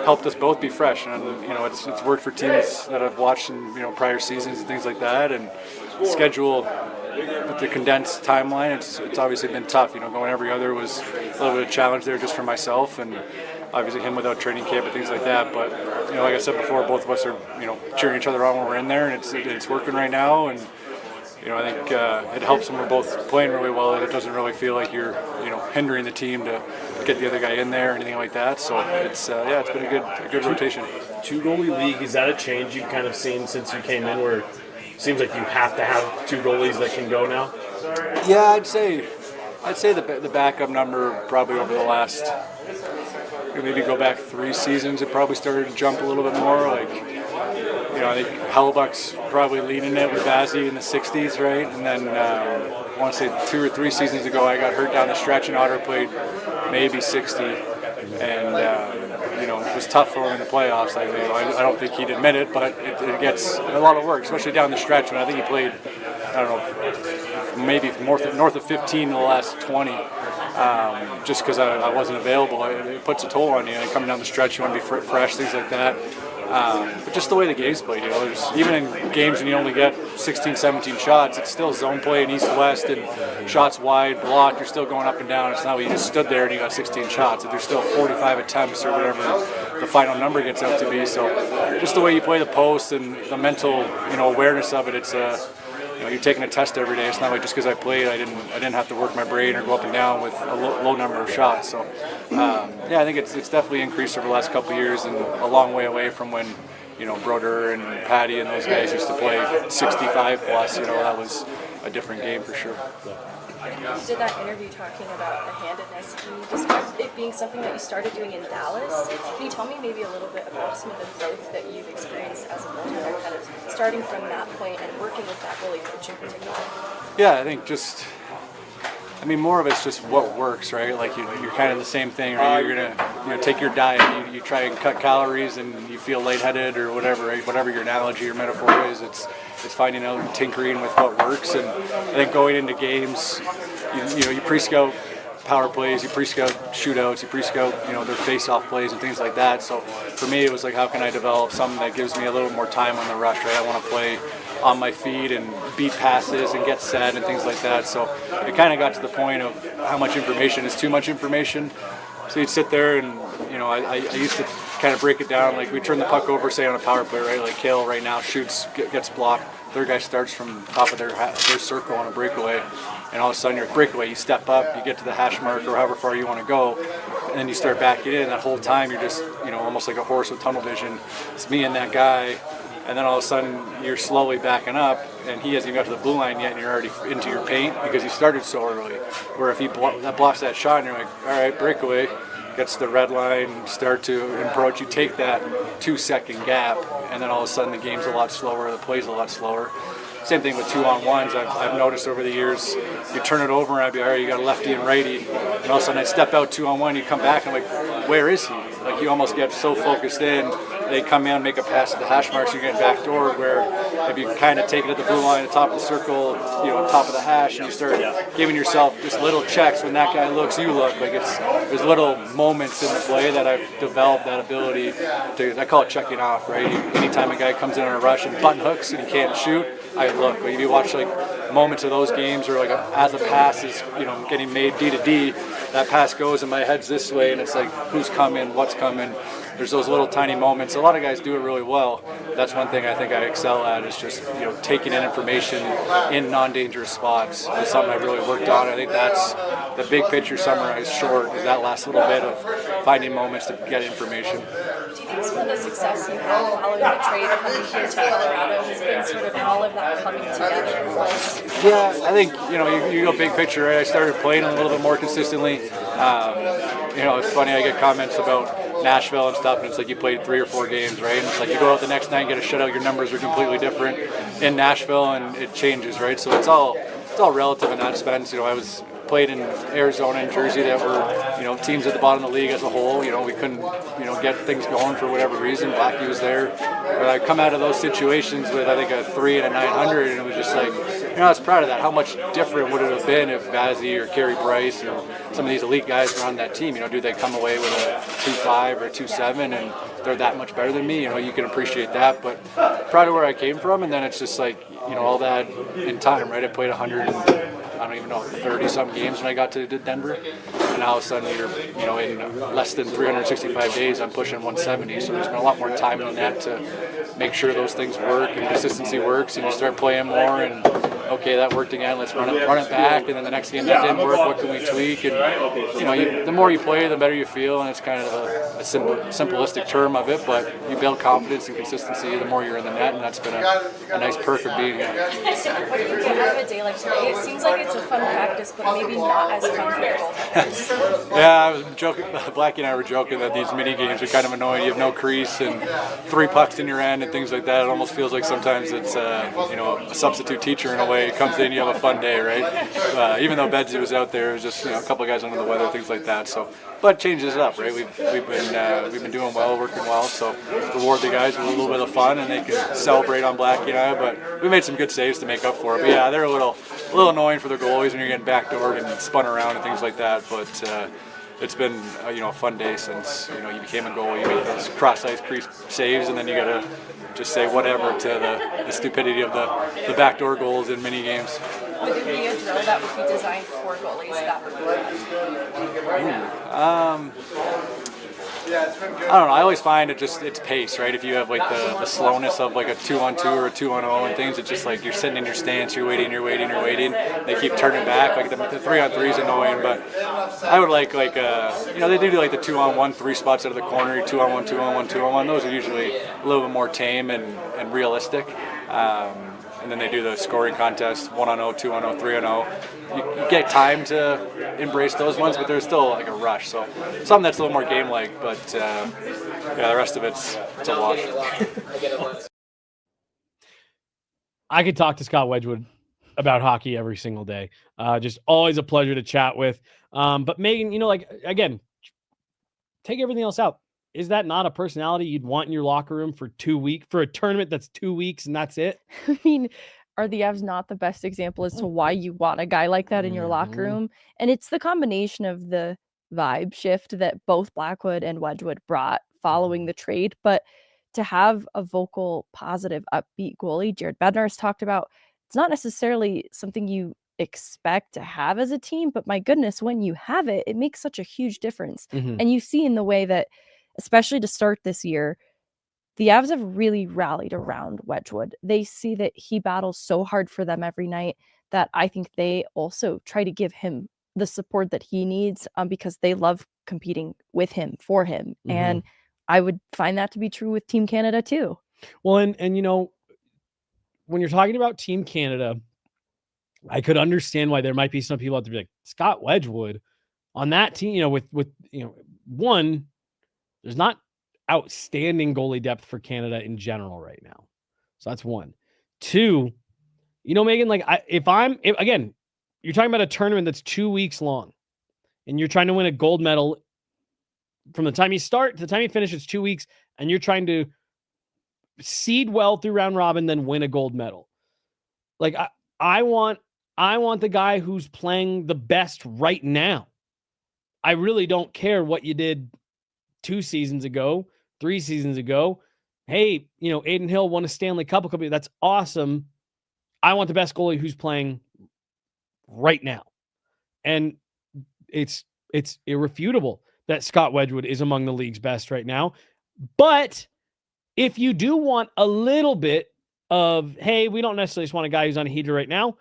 Speaker 4: helped us both be fresh, and it's worked for teams that I've watched in prior seasons and things like that. And schedule with the condensed timeline, it's obviously been tough. Going every other was a little bit of a challenge there just for myself, and obviously him without training camp and things like that. But like I said before, both of us are cheering each other on when we're in there, and it's working right now. And I think it helps when we're both playing really well, that it doesn't really feel like you're hindering the team to get the other guy in there or anything like that. So it's been a good rotation.
Speaker 1: 2-goalie league, is that a change you've kind of seen since you came in, where it seems like you have to have 2 goalies that can go now?
Speaker 4: Yeah, I'd say the backup number probably over the last, maybe go back 3 seasons, it probably started to jump a little bit more. Like, I think Hellebuck's probably leading it with Bazzi in the 60s, right? And then I want to say 2 or 3 seasons ago, I got hurt down the stretch and Otter played maybe 60. And, it was tough for him in the playoffs. I don't think he'd admit it, but it gets a lot of work, especially down the stretch. And I think he played, I don't know, maybe north of 15 in the last 20. Just because I wasn't available, it puts a toll on you. Coming down the stretch, you want to be fresh, things like that. But just the way the game's played, even in games when you only get 16, 17 shots, it's still zone play in east-west and shots wide, blocked, you're still going up and down. It's not like you just stood there and you got 16 shots. There's still 45 attempts or whatever the final number gets out to be. So just the way you play the post and the mental, awareness of it, it's you're taking a test every day. It's not like just because I played, I didn't have to work my brain or go up and down with a low number of shots. So I think it's definitely increased over the last couple of years and a long way away from when Broder and Patty and those guys used to play 65 plus. That was a different game for sure.
Speaker 3: You did that interview talking about the handedness. Can you describe it being something that you started doing in Dallas? Can you tell me maybe a little bit about some of the growth that you've experienced as a goaltender, kind of starting from that point and working with that goalie coach in particular?
Speaker 4: Yeah, I think more of it's just what works, right? Like you're kind of the same thing, right? You're gonna take your diet, you try and cut calories, and you feel lightheaded or whatever, right? Whatever your analogy or metaphor is, it's finding out and tinkering with what works. And I think going into games, you pre-scout power plays, you pre-scout shootouts, you pre-scout their face-off plays and things like that. So for me, it was like, how can I develop something that gives me a little more time on the rush, right? I want to play on my feet and beat passes and get set and things like that. So it kind of got to the point of how much information is too much information. So you'd sit there and, I used to kind of break it down. Like we turn the puck over, say on a power play, right? Like Cale right now shoots, gets blocked. Third guy starts from top of their circle on a breakaway. And all of a sudden you're breakaway, you step up, you get to the hash mark or however far you want to go. And then you start backing in. That whole time you're just, almost like a horse with tunnel vision. It's me and that guy. And then all of a sudden you're slowly backing up, and he hasn't even got to the blue line yet, and you're already into your paint because you started so early. Where if he blocks that shot, and you're like, all right, breakaway, gets to the red line, start to approach, you take that 2-second gap, and then all of a sudden the game's a lot slower, the play's a lot slower. Same thing with 2-on-1s. I've noticed over the years, you turn it over and I'd be, all right, you got a lefty and righty. And all of a sudden I'd step out 2-on-1, you come back and I'm like, where is he? Like you almost get so focused in, they come in, make a pass at the hash marks, you're getting backdoored, where if you kind of take it at the blue line, the top of the circle, top of the hash, and you start giving yourself just little checks when that guy looks, you look. Like there's little moments in the play that I've developed that ability to, I call it checking off, right? Anytime a guy comes in on a rush and button hooks and he can't shoot, I look. Like if you watch like moments of those games, or like as a pass is getting made D to D, that pass goes and my head's this way, and it's like who's coming, what's coming. There's those little tiny moments. A lot of guys do it really well. That's one thing I think I excel at, is just taking in information in non-dangerous spots. It's something I really worked on. I think that's the big picture summarized short, is that last little bit of finding moments to get information.
Speaker 3: Do you think some of the success you have following the trade coming here to Colorado has been sort of all of that coming together in place?
Speaker 4: Yeah, I think you go big picture. Right? I started playing a little bit more consistently. It's funny, I get comments about Nashville and stuff, and it's like you played 3 or 4 games, right? And it's like you go out the next night and get a shutout, your numbers are completely different in Nashville, and it changes, right? So it's all relative in that sense. I was played in Arizona and Jersey that were, teams at the bottom of the league as a whole. We couldn't, get things going for whatever reason. Blackie was there. But I come out of those situations with, I think, a 3 and a 900, and it was just like, I was proud of that. How much different would it have been if Vazzy or Carey Price or some of these elite guys were on that team? Do they come away with a 2.5 or 2.7 and they're that much better than me? You can appreciate that. But proud of where I came from, and then it's just like, all that in time, right? I played 30-some games when I got to Denver, and all of a sudden you're, in less than 365 days, I'm pushing 170. So there's been a lot more time in that to make sure those things work and consistency works, and you start playing more, and okay, that worked again, let's run it back, and then the next game that didn't work, what can we tweak? And the more you play, the better you feel, and it's kind of a simplistic term of it, but you build confidence and consistency the more you're in the net, and that's been a nice perk of being here.
Speaker 3: So what do you get out of a day like today? It seems like it's a fun practice, but maybe not as fun for your goaltenders.
Speaker 4: Yeah, I was joking. Blackie and I were joking that these mini games are kind of annoying. You have no crease and 3 pucks in your end and things like that. It almost feels like sometimes it's a substitute teacher in a way. It comes in, you have a fun day, right? Even though Bedsy was out there, it was just a couple of guys under the weather, things like that. So, but changes it up, right? We've been doing well, working well. So reward the guys with a little bit of fun, and they can celebrate on Blackie and I. But we made some good saves to make up for it. But yeah, they're a little annoying for the goalies when you're getting backdoored and spun around and things like that. But it's been a fun day since you became a goalie. You make those cross-ice crease saves, and then you gotta just say whatever to the stupidity of the backdoor goals in mini games.
Speaker 5: Would there be a drill that would be designed for goalies that would
Speaker 4: I don't know. I always find it's pace, right? If you have like the slowness of like a 2-on-2 or a 2-on-0 and things, it's just like you're sitting in your stance, you're waiting. They keep turning back. Like the 3-on-3 is annoying, but I would like they do like the 2-on-1, 3 spots out of the corner, 2-on-1, 2-on-1, 2-on-1. Those are usually a little bit more tame and realistic. And then they do the scoring contest, 1-on-0, 2-on-0, 3-on-0. You get time to embrace those ones, but there's still like a rush. So something that's a little more game-like, but the rest of it's a wash.
Speaker 1: I could talk to Scott Wedgewood about hockey every single day. Just always a pleasure to chat with. But Megan, again, take everything else out. Is that not a personality you'd want in your locker room for 2 weeks, for a tournament that's 2 weeks and that's it?
Speaker 3: I mean, are the Avs not the best example as to why you want a guy like that in your locker room? And it's the combination of the vibe shift that both Blackwood and Wedgewood brought following the trade. But to have a vocal, positive, upbeat goalie, Jared Bednar's talked about, it's not necessarily something you expect to have as a team. But my goodness, when you have it, it makes such a huge difference. And you see in the way that, especially to start this year, the Avs have really rallied around Wedgewood. They see that he battles so hard for them every night that I think they also try to give him the support that he needs because they love competing with him, for him. And I would find that to be true with Team Canada too.
Speaker 1: Well, and when you're talking about Team Canada, I could understand why there might be some people out there be like, Scott Wedgewood on that team, with one, there's not outstanding goalie depth for Canada in general right now. So that's one. Two, Megan, if again, you're talking about a tournament that's 2 weeks long and you're trying to win a gold medal from the time you start to the time you finish, it's 2 weeks, and you're trying to seed well through round robin, then win a gold medal. Like I want the guy who's playing the best right now. I really don't care what you did 2 seasons ago, 3 seasons ago. Hey, Aiden Hill won a Stanley Cup. That's awesome. I want the best goalie who's playing right now. And it's irrefutable that Scott Wedgewood is among the league's best right now. But if you do want a little bit of, hey, we don't necessarily just want a guy who's on a heater right now,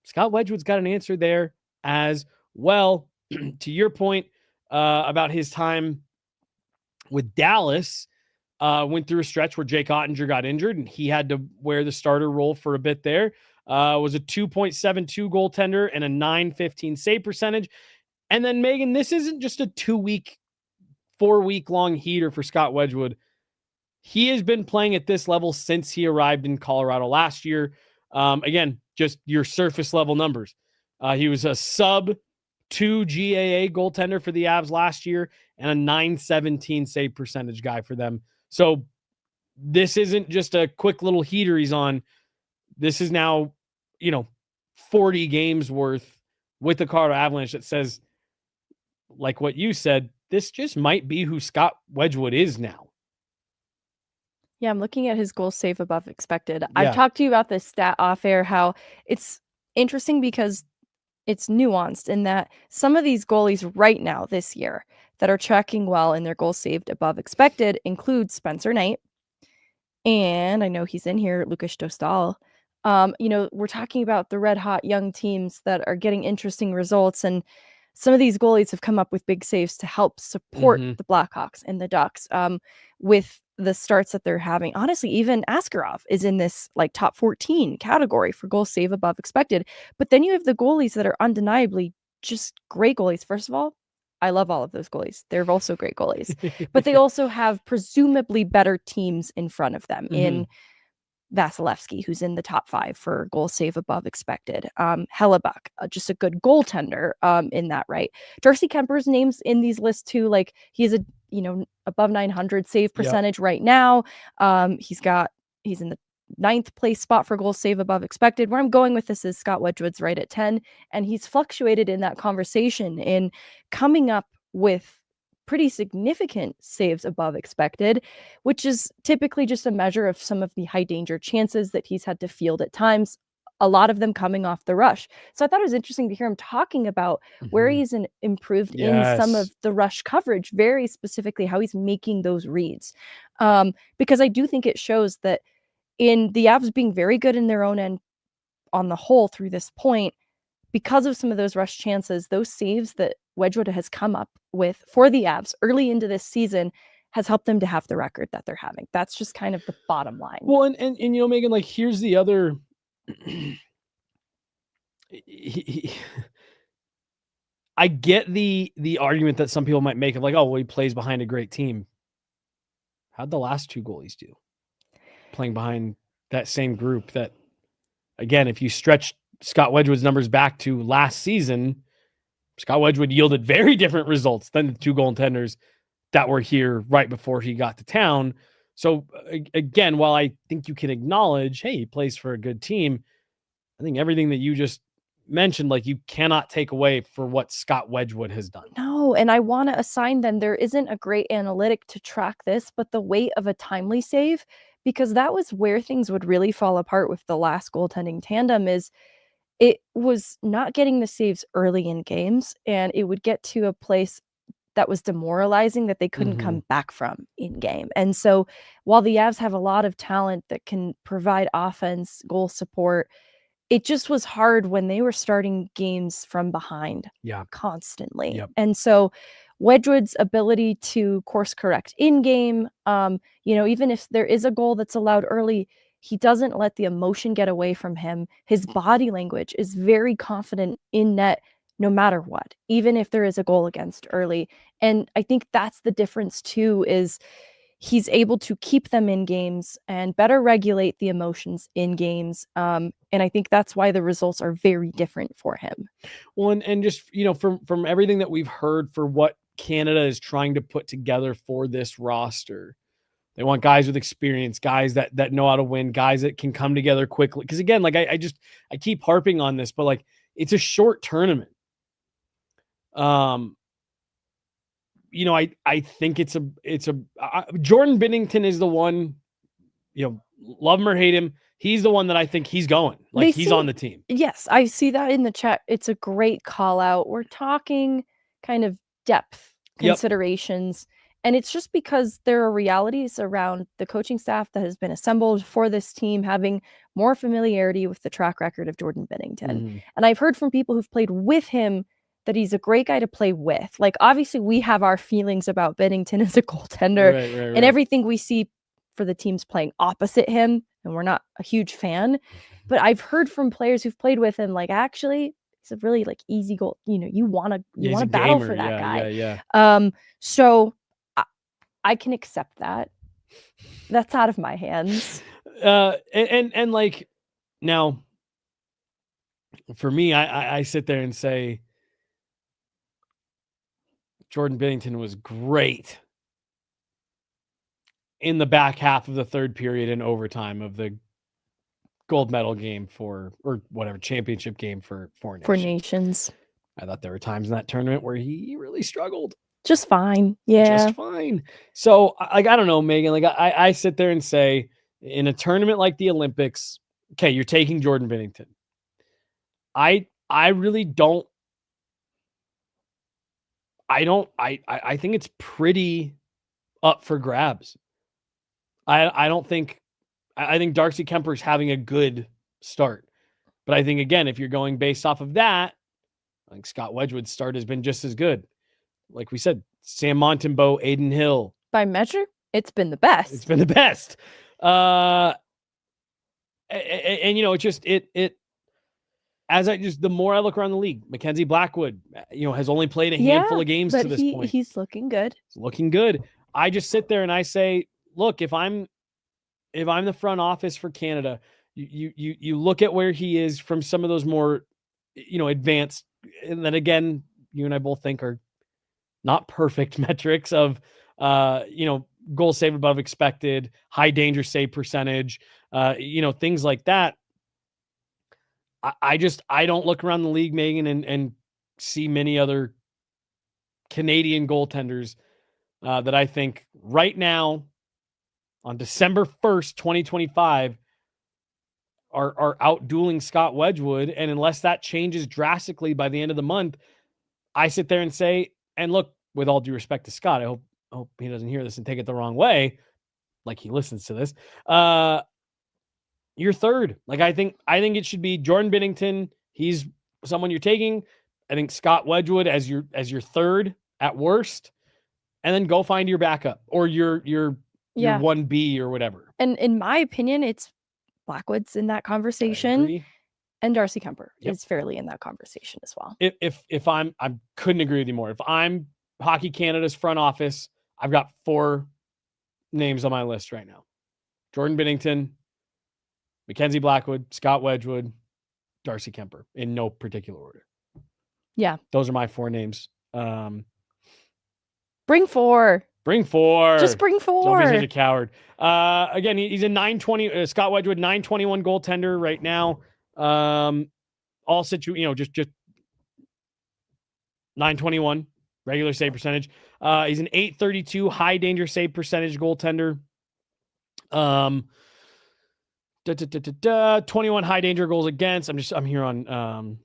Speaker 1: Scott Wedgewood's got an answer there as well. To your point about his time with Dallas, went through a stretch where Jake Ottinger got injured and he had to wear the starter role for a bit there. Was a 2.72 goaltender and a 915 save percentage. And then, Megan, this isn't just a 4-week long heater for Scott Wedgewood. He has been playing at this level since he arrived in Colorado last year. Again, just your surface level numbers. He was a sub 2 GAA goaltender for the Avs last year and a 917 save percentage guy for them. So this isn't just a quick little heater he's on. This is now, 40 games worth with the Colorado Avalanche that says, like what you said, this just might be who Scott Wedgewood is now.
Speaker 3: Yeah, I'm looking at his goal save above expected.
Speaker 1: Yeah.
Speaker 3: I've talked to you about this stat off air, how it's interesting because it's nuanced in that some of these goalies right now this year that are tracking well in their goals saved above expected include Spencer Knight. And I know he's in here, Lukas Dostal. We're talking about the red hot young teams that are getting interesting results. And some of these goalies have come up with big saves to help support the Blackhawks and the Ducks with the starts that they're having. Honestly, even Askarov is in this top 14 category for goals save above expected. But then you have the goalies that are undeniably just great goalies. First of all, I love all of those goalies. They're also great goalies. But they also have presumably better teams in front of them in Vasilevsky, who's in the top 5 for goal save above expected. Hellebuck, just a good goaltender in that, right? Darcy Kemper's name's in these lists too. He's a above 900 save percentage right now. He's in the 9th place spot for goal save above expected. Where I'm going with this is Scott Wedgewood's right at 10, and he's fluctuated in that conversation in coming up with pretty significant saves above expected, which is typically just a measure of some of the high danger chances that he's had to field at times, a lot of them coming off the rush. So I thought it was interesting to hear him talking about where he's improved in some of
Speaker 1: Yes.
Speaker 3: the rush coverage, very specifically how he's making those reads. Because I do think it shows that in the Avs being very good in their own end on the whole through this point, because of some of those rush chances, those saves that Wedgewood has come up with for the Avs early into this season has helped them to have the record that they're having. That's just kind of the bottom line.
Speaker 1: Well, and you know, Megan, like here's the other. I get the argument that some people might make of like, oh, well, he plays behind a great team. How'd the last two goalies do? Playing behind that same group that, again, if you stretch Scott Wedgewood's numbers back to last season, Scott Wedgewood yielded very different results than the two goaltenders that were here right before he got to town. So again, while I think you can acknowledge, hey, he plays for a good team, I think everything that you just mentioned, like you cannot take away for what Scott Wedgewood has done.
Speaker 3: No, and I want to assign then there isn't a great analytic to track this, but the weight of a timely save, because that was where things would really fall apart with the last goaltending tandem is it was not getting the saves early in games, and it would get to a place that was demoralizing that they couldn't come back from in game. And so while the Avs have a lot of talent that can provide offense, goal support, it just was hard when they were starting games from behind constantly.
Speaker 1: Yep.
Speaker 3: And so Wedgewood's ability to course correct in game, even if there is a goal that's allowed early, he doesn't let the emotion get away from him. His body language is very confident in net no matter what, even if there is a goal against early. And I think that's the difference too, is he's able to keep them in games and better regulate the emotions in games. And I think that's why the results are very different for him.
Speaker 1: Well, and just, from everything that we've heard for what Canada is trying to put together for this roster, they want guys with experience, guys that know how to win, guys that can come together quickly. Because again, like I keep harping on this, but like it's a short tournament. I think it's Jordan Binnington is the one, love him or hate him. He's the one that I think he's going. Like he's on the team.
Speaker 3: Yes, I see that in the chat. It's a great call out. We're talking kind of depth considerations. And it's just because there are realities around the coaching staff that has been assembled for this team having more familiarity with the track record of Jordan Binnington. And I've heard from people who've played with him that he's a great guy to play with. Like, obviously, we have our feelings about Binnington as a goaltender
Speaker 1: right.
Speaker 3: and everything we see for the teams playing opposite him, and we're not a huge fan. But I've heard from players who've played with him, like, actually, he's a really like easy goal. You want to battle for that guy. So I can accept that. That's out of my hands.
Speaker 1: And like now, for me, I sit there and say Jordan Binnington was great in the back half of the third period and overtime of the gold medal game or whatever championship game for Nations. I thought there were times in that tournament where he really struggled.
Speaker 3: Just fine. Yeah.
Speaker 1: Just fine. So like, I don't know, Megan, like I sit there and say in a tournament like the Olympics, okay, you're taking Jordan Binnington. I really don't. I think it's pretty up for grabs. I think Darcy Kemper's having a good start. But I think, again, if you're going based off of that, I think Scott Wedgewood's start has been just as good. Like we said, Sam Montembeault, Aiden Hill.
Speaker 3: By measure, it's been the best.
Speaker 1: It's been the best. And it's just, the more I look around the league, Mackenzie Blackwood, has only played a handful of games to this point.
Speaker 3: He's looking good.
Speaker 1: He's looking good. I just sit there and I say, look, if I'm the front office for Canada, you look at where he is from some of those more, advanced, and then again, you and I both think are not perfect metrics of, goal save above expected, high danger save percentage, things like that. I don't look around the league, Megan, and see many other Canadian goaltenders that I think right now on December 1st, 2025 are out-dueling Scott Wedgewood. And unless that changes drastically by the end of the month, I sit there and say, and look, with all due respect to Scott, I hope he doesn't hear this and take it the wrong way, like he listens to this. You're third. Like, I think it should be Jordan Binnington. He's someone you're taking. I think Scott Wedgewood as your third at worst, and then go find your backup or your 1B or whatever.
Speaker 3: And in my opinion, it's Blackwood's in that conversation, and Darcy Kemper is fairly in that conversation as well.
Speaker 1: If I couldn't agree with you more. If I'm Hockey Canada's front office, I've got 4 names on my list right now: Jordan Binnington, Mackenzie Blackwood, Scott Wedgewood, Darcy Kemper, in no particular order.
Speaker 3: Yeah,
Speaker 1: those are my 4 names.
Speaker 3: Bring 4.
Speaker 1: Bring 4.
Speaker 3: Just bring 4.
Speaker 1: Don't be such a coward. Again, he's a 920. Scott Wedgewood, 921 goaltender right now. Just 921 regular save percentage. He's an 832 high danger save percentage goaltender. 21 high danger goals against. I'm here on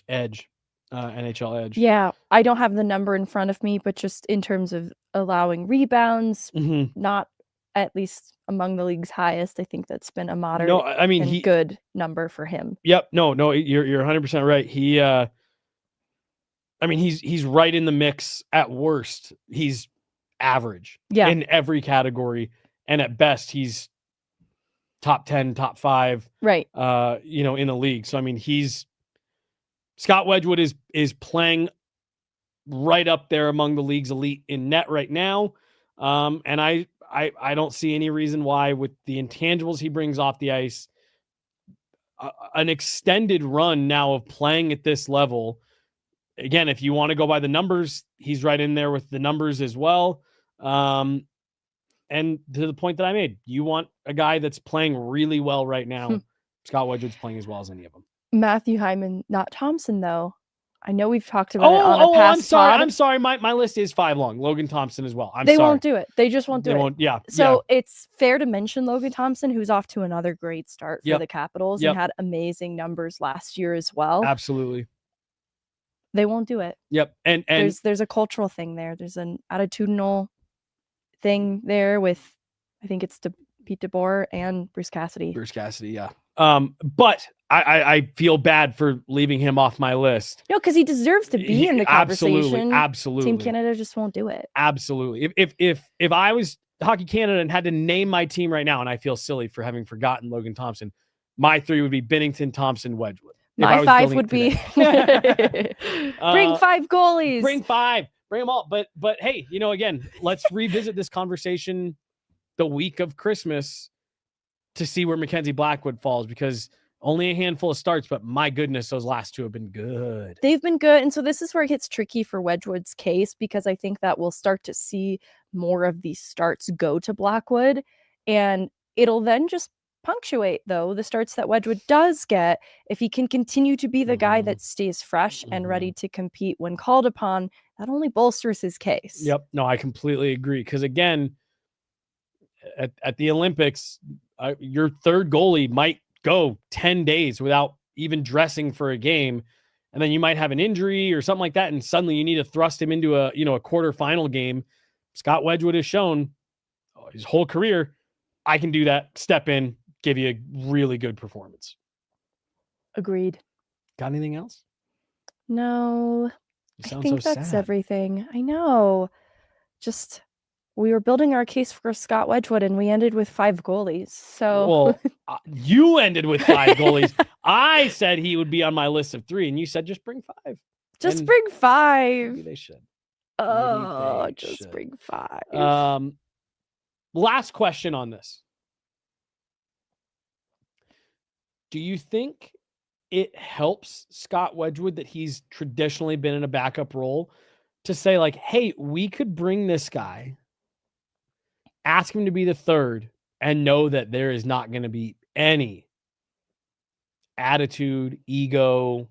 Speaker 1: Edge. NHL Edge.
Speaker 3: Yeah, I don't have the number in front of me, but just in terms of allowing rebounds, not at least among the league's highest. I think that's been a moderate good number for him.
Speaker 1: Yep. No, you're 100% right. He's right in the mix. At worst, he's average in every category, and at best, he's top 10, top 5,
Speaker 3: right?
Speaker 1: In the league. So Scott Wedgewood is playing right up there among the league's elite in net right now. And I don't see any reason why, with the intangibles he brings off the ice, an extended run now of playing at this level. Again, if you want to go by the numbers, he's right in there with the numbers as well. And to the point that I made, you want a guy that's playing really well right now. Scott Wedgewood's playing as well as any of them.
Speaker 3: Matthew Hyman, not Thompson, though. I know we've talked about it on a past
Speaker 1: I'm sorry. My list is 5 long. Logan Thompson as well.
Speaker 3: They won't do it. They just won't do it.
Speaker 1: Yeah.
Speaker 3: So it's fair to mention Logan Thompson, who's off to another great start for the Capitals and had amazing numbers last year as well.
Speaker 1: Absolutely.
Speaker 3: They won't do it.
Speaker 1: Yep. And
Speaker 3: there's a cultural thing there. There's an attitudinal thing there with, I think it's Pete DeBoer and Bruce Cassidy.
Speaker 1: Yeah. But I feel bad for leaving him off my list.
Speaker 3: No, because he deserves to be in the conversation.
Speaker 1: Absolutely.
Speaker 3: Team Canada just won't do it.
Speaker 1: Absolutely. If I was Hockey Canada and had to name my team right now, and I feel silly for having forgotten Logan Thompson, my 3 would be Binnington, Thompson, Wedgewood.
Speaker 3: My 5 would be bring 5 goalies.
Speaker 1: Bring 5. Bring them all. But hey, again, let's revisit this conversation the week of Christmas to see where Mackenzie Blackwood falls, because only a handful of starts, but my goodness, those last 2 have been good.
Speaker 3: They've been good. And so this is where it gets tricky for Wedgewood's case, because I think that we'll start to see more of these starts go to Blackwood, and it'll then just punctuate, though, the starts that Wedgewood does get. If he can continue to be the guy that stays fresh and ready to compete when called upon, that only bolsters his case.
Speaker 1: Yep. No, I completely agree. Because again, at the Olympics, your third goalie might go 10 days without even dressing for a game, and then you might have an injury or something like that, and suddenly you need to thrust him into a quarterfinal game. Scott Wedgewood has shown his whole career, I can do that, step in, give you a really good performance.
Speaker 3: Agreed.
Speaker 1: Got anything else?
Speaker 3: No.
Speaker 1: You sound
Speaker 3: I think
Speaker 1: so
Speaker 3: that's
Speaker 1: sad.
Speaker 3: everything. I know. Just, we were building our case for Scott Wedgewood, and we ended with 5 goalies. So
Speaker 1: you ended with 5 goalies. I said he would be on my list of 3, and you said just bring 5.
Speaker 3: Just bring 5.
Speaker 1: Maybe they should.
Speaker 3: Just bring 5.
Speaker 1: Last question on this. Do you think it helps Scott Wedgewood that he's traditionally been in a backup role to say, like, hey, we could bring this guy, ask him to be the third, and know that there is not going to be any attitude, ego,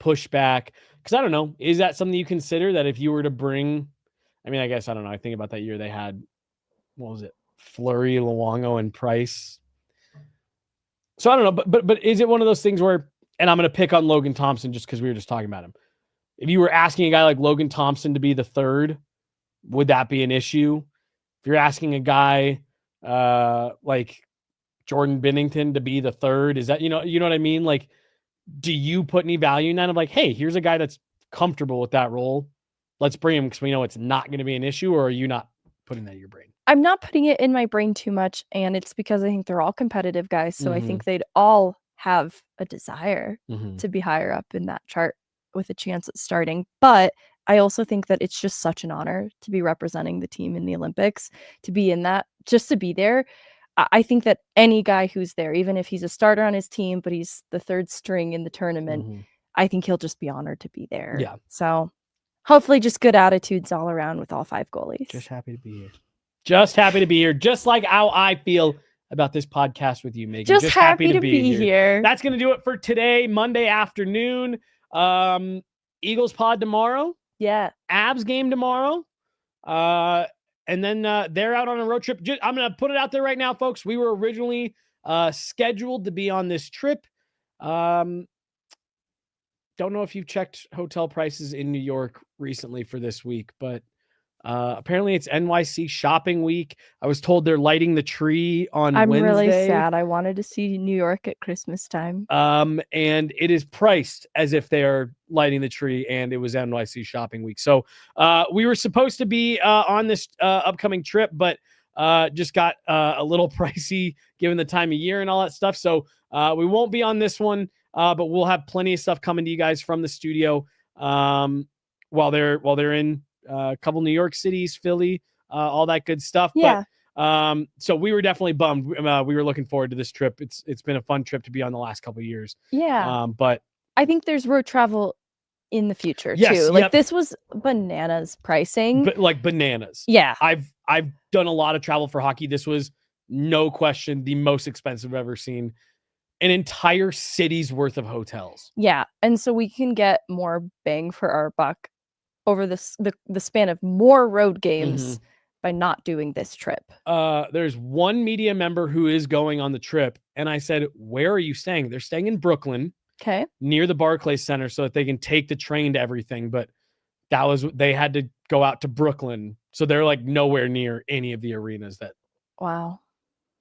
Speaker 1: pushback, Because I don't know, is that something you consider that if you were to bring, I mean, I guess, I don't know. I think about that year they had, what was it? Fleury, Luongo, and Price. So I don't know, but is it one of those things where, and I'm going to pick on Logan Thompson just because we were just talking about him. If you were asking a guy like Logan Thompson to be the third, would that be an issue? If you're asking a guy like Jordan Binnington to be the third, is that, you know what I mean? Like, do you put any value in that of like, hey, here's a guy that's comfortable with that role. Let's bring him because we know it's not going to be an issue, or are you not putting that in your brain?
Speaker 3: I'm not putting it in my brain too much, and it's because I think they're all competitive guys, so I think they'd all have a desire to be higher up in that chart with a chance at starting. But I also think that it's just such an honor to be representing the team in the Olympics, to be in that, just to be there. I think that any guy who's there, even if he's a starter on his team, but he's the third string in the tournament, I think he'll just be honored to be there.
Speaker 1: Yeah.
Speaker 3: So hopefully just good attitudes all around with all 5 goalies.
Speaker 1: Just happy to be here. Just happy to be here. Just like how I feel about this podcast with you, Megan.
Speaker 3: Just happy to be here.
Speaker 1: That's going to do it for today, Monday afternoon. Eagles pod tomorrow.
Speaker 3: Yeah.
Speaker 1: Avs game tomorrow. And then they're out on a road trip. I'm going to put it out there right now, folks. We were originally scheduled to be on this trip. Don't know if you've checked hotel prices in New York recently for this week, but apparently it's NYC shopping week. I was told they're lighting the tree on Wednesday.
Speaker 3: I'm really sad. I wanted to see New York at Christmas time.
Speaker 1: And it is priced as if they are lighting the tree, and it was NYC shopping week. So we were supposed to be on this upcoming trip, but just got a little pricey given the time of year and all that stuff. So we won't be on this one, but we'll have plenty of stuff coming to you guys from the studio while they're in a couple New York cities, Philly, all that good stuff.
Speaker 3: Yeah.
Speaker 1: But so we were definitely bummed. We were looking forward to this trip. It's been a fun trip to be on the last couple of years.
Speaker 3: Yeah.
Speaker 1: But
Speaker 3: I think there's road travel in the future
Speaker 1: Yes,
Speaker 3: too. Like
Speaker 1: yep.
Speaker 3: this was bananas pricing.
Speaker 1: but like bananas.
Speaker 3: Yeah.
Speaker 1: I've done a lot of travel for hockey. This was no question the most expensive I've ever seen. An entire city's worth of hotels.
Speaker 3: Yeah. And so we can get more bang for our buck over the span of more road games by not doing this trip.
Speaker 1: There's one media member who is going on the trip, and I said, where are you staying? They're staying in Brooklyn.
Speaker 3: Okay.
Speaker 1: Near the Barclays Center so that they can take the train to everything. But they had to go out to Brooklyn. So they're like nowhere near any of the arenas that
Speaker 3: Wow.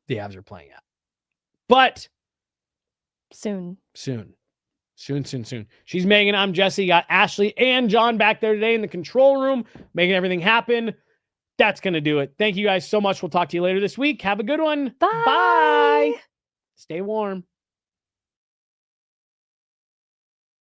Speaker 1: the Avs are playing at. But
Speaker 3: Soon.
Speaker 1: She's Megan. I'm Jesse. Got Ashley and John back there today in the control room, making everything happen. That's going to do it. Thank you guys so much. We'll talk to you later this week. Have a good one.
Speaker 3: Bye.
Speaker 1: Bye. Stay warm.